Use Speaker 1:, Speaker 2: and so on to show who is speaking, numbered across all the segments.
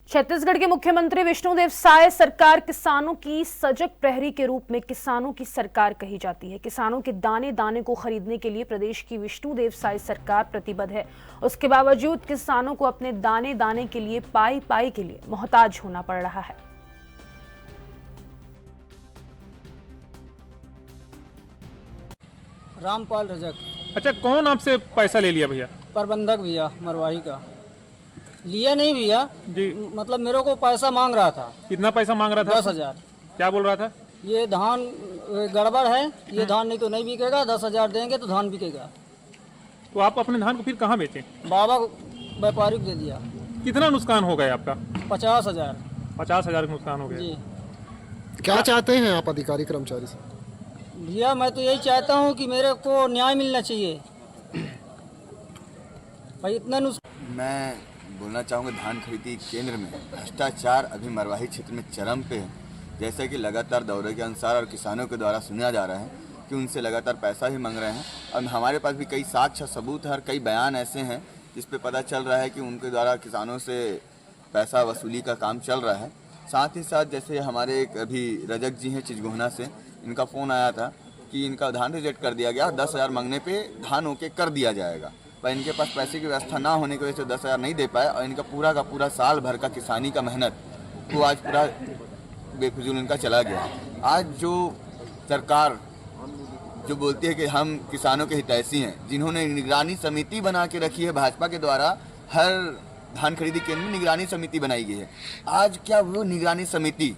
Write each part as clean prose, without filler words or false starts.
Speaker 1: छत्तीसगढ़ के मुख्यमंत्री विष्णुदेव साय सरकार किसानों की सजग प्रहरी के रूप में किसानों की सरकार कही जाती है। किसानों के दाने दाने को खरीदने के लिए प्रदेश की विष्णुदेव साय सरकार प्रतिबद्ध है। उसके बावजूद किसानों को अपने दाने दाने के लिए पाई पाई के लिए मोहताज होना पड़ रहा है।
Speaker 2: रामपाल रजक।
Speaker 3: अच्छा, कौन आपसे पैसा ले लिया भैया?
Speaker 2: प्रबंधक भैया मरवाही का। लिया नहीं भैया
Speaker 3: जी।
Speaker 2: मतलब मेरे को पैसा मांग रहा था।
Speaker 3: कितना पैसा मांग रहा था?
Speaker 2: 10,000।
Speaker 3: क्या बोल रहा था?
Speaker 2: ये धान गड़बड़ है, ये धान नहीं तो नहीं बिकेगा, 10,000 देंगे तो धान बिकेगा।
Speaker 3: तो आप अपने धान को फिर कहाँ बेचे?
Speaker 2: बाबा व्यापारी को दे दिया।
Speaker 3: कितना नुकसान हो गया आपका?
Speaker 2: 50,000।
Speaker 3: 50,000 का नुकसान हो गया
Speaker 2: जी।
Speaker 4: क्या चाहते हैं आप अधिकारी कर्मचारी से?
Speaker 2: भैया मैं तो यही चाहता हूँ कि मेरे को न्याय मिलना चाहिए भाई। इतना
Speaker 5: मैं बोलना चाहूँगा, धान खरीदी केंद्र में भ्रष्टाचार अभी मरवाही क्षेत्र में चरम पे है। जैसे कि लगातार दौरे के अनुसार और किसानों के द्वारा सुना जा रहा है कि उनसे लगातार पैसा ही मांग रहे हैं। और हमारे पास भी कई साक्ष्य सबूत है और कई बयान ऐसे हैं जिस पे पता चल रहा है कि उनके द्वारा किसानों से पैसा वसूली का काम चल रहा है। साथ ही साथ जैसे हमारे एक अभी रजक जी हैं चिचगोहना से, इनका फ़ोन आया था कि इनका धान रिजेक्ट कर दिया गया, 10,000 मांगने पे धान ओके कर दिया जाएगा, पर इनके पास पैसे की व्यवस्था ना होने की वजह से 10,000 नहीं दे पाए और इनका पूरा का पूरा साल भर का किसानी का मेहनत वो आज पूरा बेफिजूल इनका चला गया। आज जो सरकार जो बोलती है कि हम किसानों के हितैषी हैं, जिन्होंने निगरानी समिति बना के रखी है भाजपा के द्वारा, हर धान खरीदी केंद्र में निगरानी समिति बनाई गई है, आज क्या वो निगरानी समिति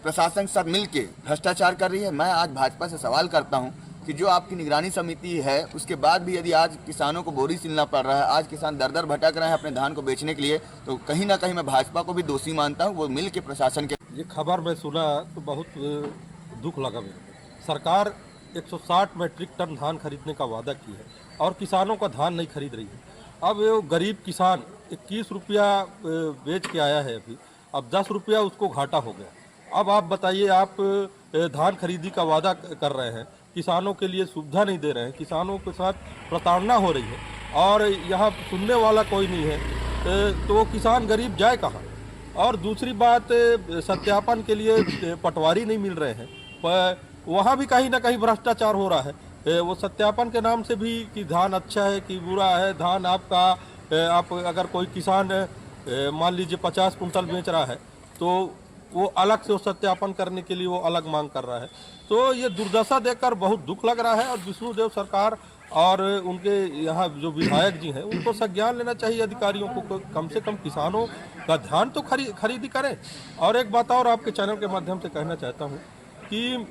Speaker 5: प्रशासन के साथ मिलके भ्रष्टाचार कर रही है? मैं आज भाजपा से सवाल करता हूं कि जो आपकी निगरानी समिति है उसके बाद भी यदि आज किसानों को बोरी सिलना पड़ रहा है, आज किसान दर दर भटक रहे हैं अपने धान को बेचने के लिए, तो कहीं ना कहीं मैं भाजपा को भी दोषी मानता हूं। वो मिल के प्रशासन के
Speaker 6: ये खबर मैं सुना तो बहुत दुख लगा मेरे को। सरकार 160 मैट्रिक टन धान खरीदने का वादा की है और किसानों का धान नहीं खरीद रही है। अब वो गरीब किसान 21 रुपया बेच के आया है अभी, अब 10 रुपया उसको घाटा हो गया। अब आप बताइए, आप धान खरीदी का वादा कर रहे हैं, किसानों के लिए सुविधा नहीं दे रहे हैं, किसानों के साथ प्रताड़ना हो रही है और यहाँ सुनने वाला कोई नहीं है, तो किसान गरीब जाए कहाँ? और दूसरी बात, सत्यापन के लिए पटवारी नहीं मिल रहे हैं, पर वहाँ भी कहीं ना कहीं भ्रष्टाचार हो रहा है। वो सत्यापन के नाम से भी कि धान अच्छा है कि बुरा है, धान आपका आप अगर कोई किसान मान लीजिए 50 कुंटल बेच रहा है तो वो अलग से वो सत्यापन करने के लिए वो अलग मांग कर रहा है। तो ये दुर्दशा देखकर बहुत दुख लग रहा है और विष्णुदेव सरकार और उनके यहाँ जो विधायक जी हैं उनको संज्ञान लेना चाहिए अधिकारियों को, कम से कम किसानों का ध्यान तो खरीदी करें। और एक बात और आपके चैनल के माध्यम से कहना चाहता हूँ कि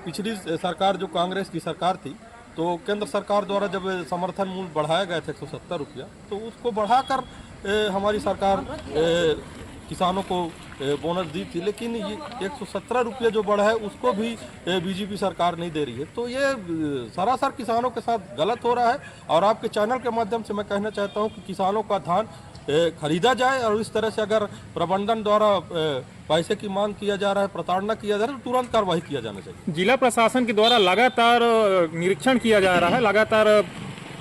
Speaker 6: पिछली सरकार जो कांग्रेस की सरकार थी, तो केंद्र सरकार द्वारा जब समर्थन मूल्य बढ़ाया गया था 170 रुपया, तो उसको बढ़ाकर हमारी सरकार किसानों को बोनस दी थी, लेकिन ये 117 रुपये जो बढ़ा है उसको भी बीजेपी सरकार नहीं दे रही है। तो ये सरासर किसानों के साथ गलत हो रहा है और आपके चैनल के माध्यम से मैं कहना चाहता हूं कि किसानों का धान खरीदा जाए और इस तरह से अगर प्रबंधन द्वारा पैसे की मांग किया जा रहा है, प्रताड़ना किया जा रहा है, तो तुरंत कार्रवाई किया जाना चाहिए।
Speaker 3: जिला प्रशासन के द्वारा लगातार निरीक्षण किया जा रहा है, लगातार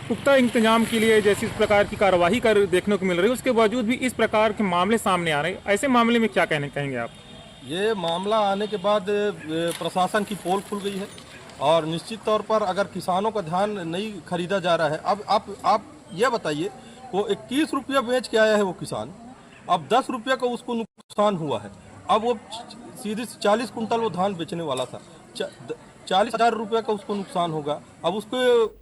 Speaker 3: पुख्ता इंतजाम के लिए जैसी इस प्रकार की कार्रवाई कर देखने को मिल रही है, उसके बावजूद भी इस प्रकार के मामले सामने आ रहे हैं। ऐसे मामले में क्या कहेंगे आप?
Speaker 6: ये मामला आने के बाद प्रशासन की पोल खुल गई है और निश्चित तौर पर अगर किसानों का धान नहीं खरीदा जा रहा है, अब आप ये बताइए, वो 21 रुपया बेच के आया है वो किसान, अब 10 रुपया का उसको नुकसान हुआ है। अब वो सीधे 40 कुंटल वो धान बेचने वाला था, 40,000 रुपये का उसको नुकसान होगा। अब उसको